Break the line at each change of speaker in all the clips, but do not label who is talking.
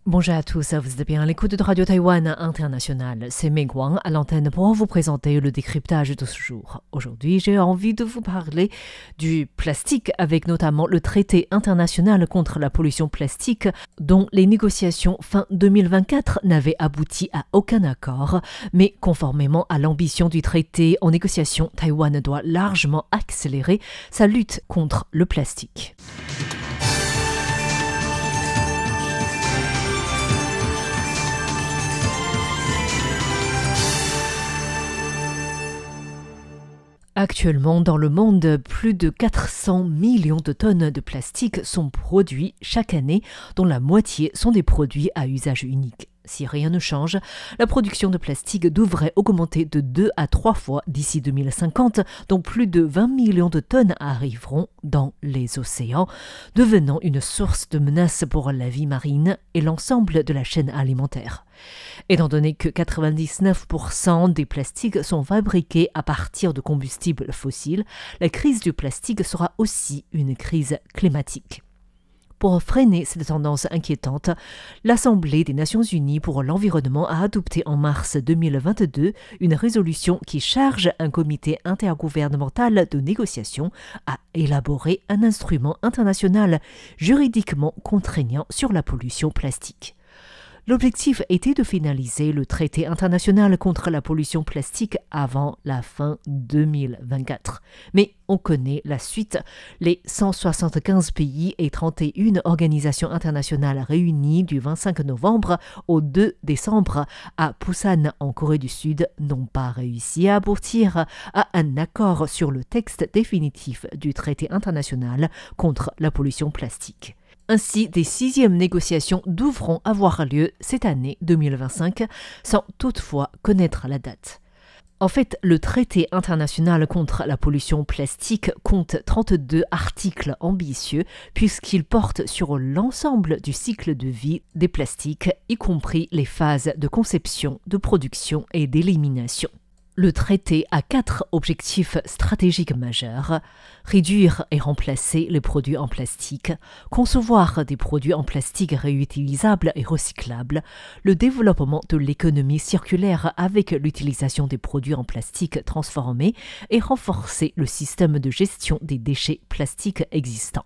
Bonjour à tous, vous êtes bien à l'écoute de Radio Taïwan International. C'est Mei Guang à l'antenne pour vous présenter le décryptage de ce jour. Aujourd'hui, j'ai envie de vous parler du plastique avec notamment le traité international contre la pollution plastique dont les négociations fin 2024 n'avaient abouti à aucun accord. Mais conformément à l'ambition du traité en négociation, Taïwan doit largement accélérer sa lutte contre le plastique. Actuellement, dans le monde, plus de 400 millions de tonnes de plastique sont produits chaque année, dont la moitié sont des produits à usage unique. Si rien ne change, la production de plastique devrait augmenter de 2 à 3 fois d'ici 2050, dont plus de 20 millions de tonnes arriveront dans les océans, devenant une source de menace pour la vie marine et l'ensemble de la chaîne alimentaire. Étant donné que 99% des plastiques sont fabriqués à partir de combustibles fossiles, la crise du plastique sera aussi une crise climatique. Pour freiner cette tendance inquiétante, l'Assemblée des Nations Unies pour l'environnement a adopté en mars 2022 une résolution qui charge un comité intergouvernemental de négociation à élaborer un instrument international juridiquement contraignant sur la pollution plastique. L'objectif était de finaliser le traité international contre la pollution plastique avant la fin 2024. Mais on connaît la suite. Les 175 pays et 31 organisations internationales réunies du 25 novembre au 2 décembre à Busan en Corée du Sud n'ont pas réussi à aboutir à un accord sur le texte définitif du traité international contre la pollution plastique. Ainsi, des 6e négociations devront avoir lieu cette année 2025 sans toutefois connaître la date. En fait, le traité international contre la pollution plastique compte 32 articles ambitieux puisqu'il porte sur l'ensemble du cycle de vie des plastiques, y compris les phases de conception, de production et d'élimination. Le traité a 4 objectifs stratégiques majeurs: réduire et remplacer les produits en plastique, concevoir des produits en plastique réutilisables et recyclables, le développement de l'économie circulaire avec l'utilisation des produits en plastique transformés et renforcer le système de gestion des déchets plastiques existants.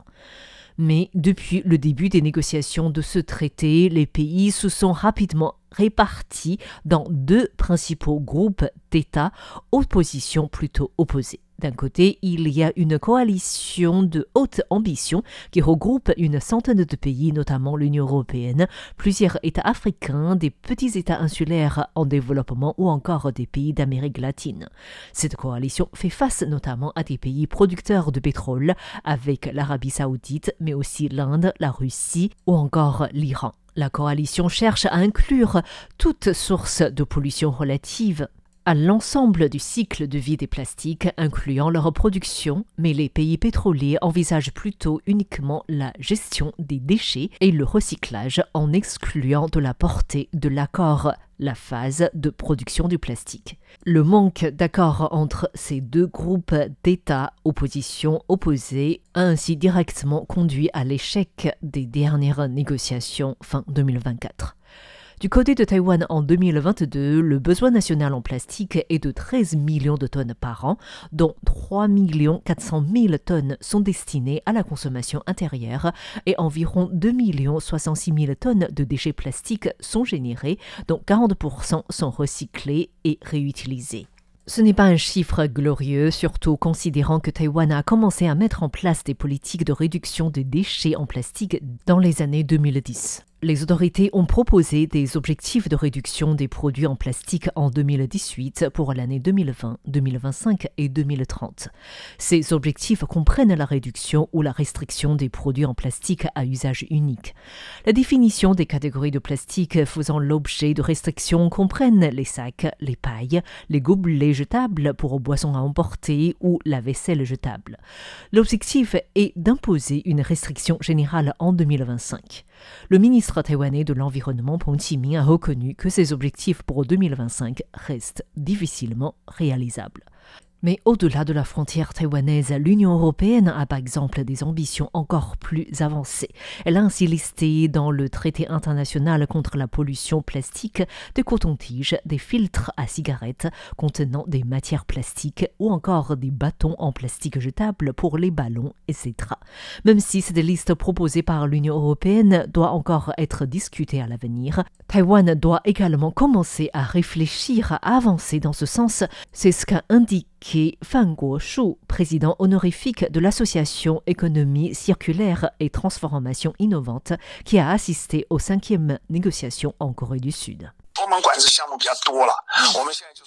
Mais depuis le début des négociations de ce traité, les pays se sont rapidement répartis dans 2 principaux groupes d'États aux positions plutôt opposées. D'un côté, il y a une coalition de haute ambition qui regroupe une centaine de pays, notamment l'Union européenne, plusieurs États africains, des petits États insulaires en développement ou encore des pays d'Amérique latine. Cette coalition fait face notamment à des pays producteurs de pétrole, avec l'Arabie saoudite, mais aussi l'Inde, la Russie ou encore l'Iran. La coalition cherche à inclure toute source de pollution relative à l'ensemble du cycle de vie des plastiques, incluant leur production, mais les pays pétroliers envisagent plutôt uniquement la gestion des déchets et le recyclage en excluant de la portée de l'accord la phase de production du plastique. Le manque d'accord entre ces 2 groupes d'États aux positions opposées a ainsi directement conduit à l'échec des dernières négociations fin 2024. Du côté de Taïwan en 2022, le besoin national en plastique est de 13 millions de tonnes par an, dont 3 400 000 tonnes sont destinées à la consommation intérieure et environ 2 66 000 tonnes de déchets plastiques sont générés, dont 40% sont recyclés et réutilisés. Ce n'est pas un chiffre glorieux, surtout considérant que Taïwan a commencé à mettre en place des politiques de réduction des déchets en plastique dans les années 2010. Les autorités ont proposé des objectifs de réduction des produits en plastique en 2018 pour l'année 2020, 2025 et 2030. Ces objectifs comprennent la réduction ou la restriction des produits en plastique à usage unique. La définition des catégories de plastique faisant l'objet de restrictions comprennent les sacs, les pailles, les gobelets jetables pour boissons à emporter ou la vaisselle jetable. L'objectif est d'imposer une restriction générale en 2025. Le ministre taïwanais de l'Environnement, Phung Chi-Minh, a reconnu que ces objectifs pour 2025 restent difficilement réalisables. Mais au-delà de la frontière taïwanaise, l'Union européenne a par exemple des ambitions encore plus avancées. Elle a ainsi listé dans le traité international contre la pollution plastique des cotons-tiges, des filtres à cigarettes contenant des matières plastiques ou encore des bâtons en plastique jetable pour les ballons, etc. Même si cette liste proposée par l'Union européenne doit encore être discutée à l'avenir, Taïwan doit également commencer à réfléchir à avancer dans ce sens. C'est ce qu'a indiqué Fan Guoshu, président honorifique de l'association Économie circulaire et transformation innovante, qui a assisté aux 5e négociations en Corée du Sud.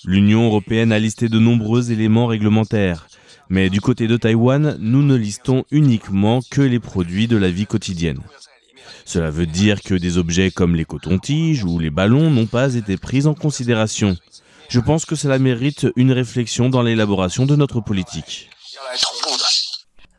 L'Union européenne a listé de nombreux éléments réglementaires. Mais du côté de Taïwan, nous ne listons uniquement que les produits de la vie quotidienne. Cela veut dire que des objets comme les cotons-tiges ou les ballons n'ont pas été pris en considération. Je pense que cela mérite une réflexion dans l'élaboration de notre politique.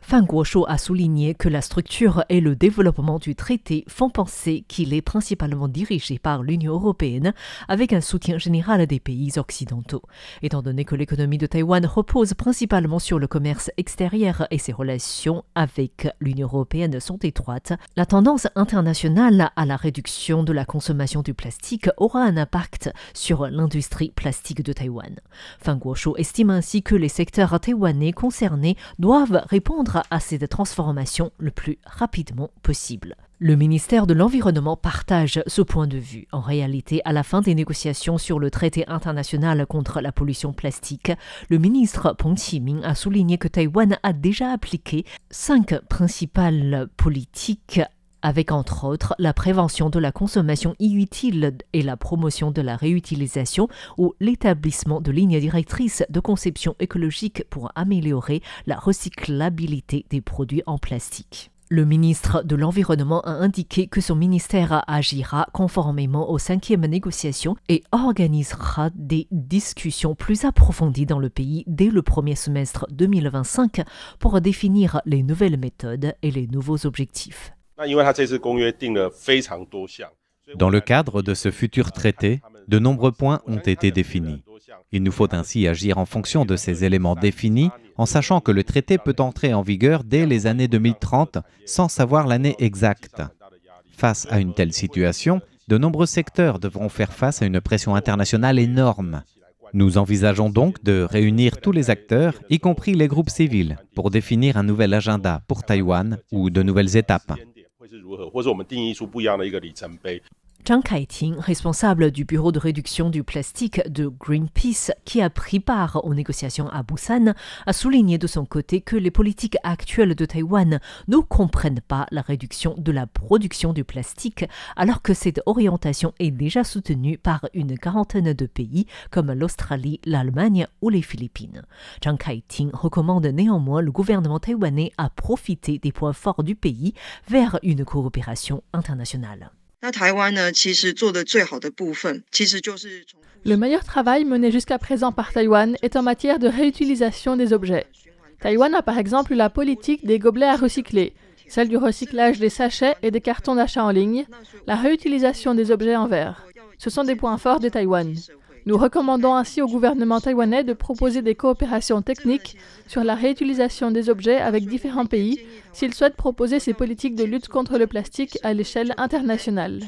Fan Guoshu a souligné que la structure et le développement du traité font penser qu'il est principalement dirigé par l'Union européenne avec un soutien général des pays occidentaux. Étant donné que l'économie de Taïwan repose principalement sur le commerce extérieur et ses relations avec l'Union européenne sont étroites, la tendance internationale à la réduction de la consommation du plastique aura un impact sur l'industrie plastique de Taïwan. Fan Guoshu estime ainsi que les secteurs taïwanais concernés doivent répondre à cette transformation le plus rapidement possible. Le ministère de l'Environnement partage ce point de vue. En réalité, à la fin des négociations sur le traité international contre la pollution plastique, le ministre Peng Qiming a souligné que Taïwan a déjà appliqué 5 principales politiques avec entre autres la prévention de la consommation inutile et la promotion de la réutilisation ou l'établissement de lignes directrices de conception écologique pour améliorer la recyclabilité des produits en plastique. Le ministre de l'Environnement a indiqué que son ministère agira conformément aux 5e négociations et organisera des discussions plus approfondies dans le pays dès le premier semestre 2025 pour définir les nouvelles méthodes et les nouveaux objectifs.
Dans le cadre de ce futur traité, de nombreux points ont été définis. Il nous faut ainsi agir en fonction de ces éléments définis, en sachant que le traité peut entrer en vigueur dès les années 2030 sans savoir l'année exacte. Face à une telle situation, de nombreux secteurs devront faire face à une pression internationale énorme. Nous envisageons donc de réunir tous les acteurs, y compris les groupes civils, pour définir un nouvel agenda pour Taïwan ou de nouvelles étapes.
Zhang Kaiting, responsable du bureau de réduction du plastique de Greenpeace, qui a pris part aux négociations à Busan, a souligné de son côté que les politiques actuelles de Taïwan ne comprennent pas la réduction de la production du plastique, alors que cette orientation est déjà soutenue par une quarantaine de pays comme l'Australie, l'Allemagne ou les Philippines. Zhang Kaiting recommande néanmoins le gouvernement taïwanais à profiter des points forts du pays vers une coopération internationale.
Le meilleur travail mené jusqu'à présent par Taïwan est en matière de réutilisation des objets. Taïwan a par exemple la politique des gobelets à recycler, celle du recyclage des sachets et des cartons d'achat en ligne, la réutilisation des objets en verre. Ce sont des points forts de Taïwan. Nous recommandons ainsi au gouvernement taïwanais de proposer des coopérations techniques sur la réutilisation des objets avec différents pays s'ils souhaitent proposer ces politiques de lutte contre le plastique à l'échelle internationale.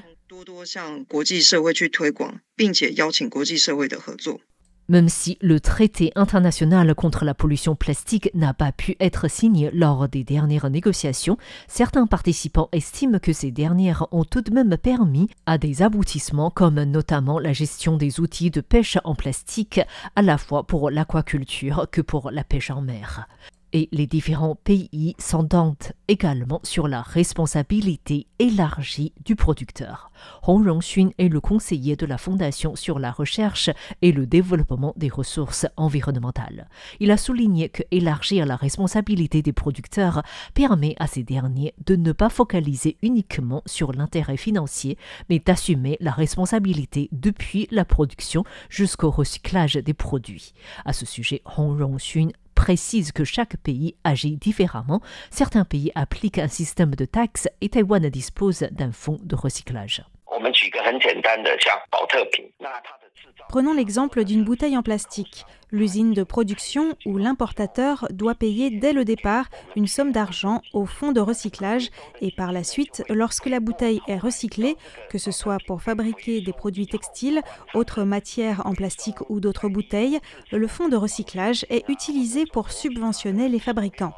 Même si le traité international contre la pollution plastique n'a pas pu être signé lors des dernières négociations, certains participants estiment que ces dernières ont tout de même permis à des aboutissements comme notamment la gestion des outils de pêche en plastique à la fois pour l'aquaculture que pour la pêche en mer. Et les différents pays s'entendent également sur la responsabilité élargie du producteur. Hong Rongxun est le conseiller de la Fondation sur la recherche et le développement des ressources environnementales. Il a souligné que élargir la responsabilité des producteurs permet à ces derniers de ne pas focaliser uniquement sur l'intérêt financier, mais d'assumer la responsabilité depuis la production jusqu'au recyclage des produits. À ce sujet, Hong Rongxun précise que chaque pays agit différemment. Certains pays appliquent un système de taxes et Taïwan dispose d'un fonds de recyclage.
Prenons l'exemple d'une bouteille en plastique. L'usine de production ou l'importateur doit payer dès le départ une somme d'argent au fonds de recyclage et par la suite, lorsque la bouteille est recyclée, que ce soit pour fabriquer des produits textiles, autres matières en plastique ou d'autres bouteilles, le fonds de recyclage est utilisé pour subventionner les fabricants.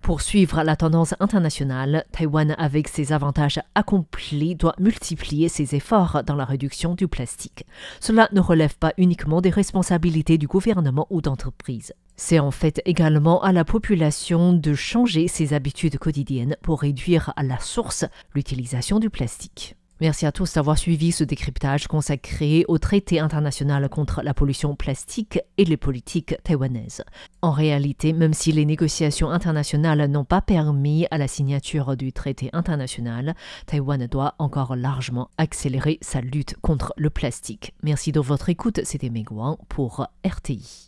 Pour suivre la tendance internationale, Taïwan, avec ses avantages accomplis, doit multiplier ses efforts dans la réduction du plastique. Cela ne relève pas uniquement des responsabilités du gouvernement ou d'entreprises. C'est en fait également à la population de changer ses habitudes quotidiennes pour réduire à la source l'utilisation du plastique. Merci à tous d'avoir suivi ce décryptage consacré au traité international contre la pollution plastique et les politiques taïwanaises. En réalité, même si les négociations internationales n'ont pas permis à la signature du traité international, Taïwan doit encore largement accélérer sa lutte contre le plastique. Merci de votre écoute, c'était Meg Wang pour RTI.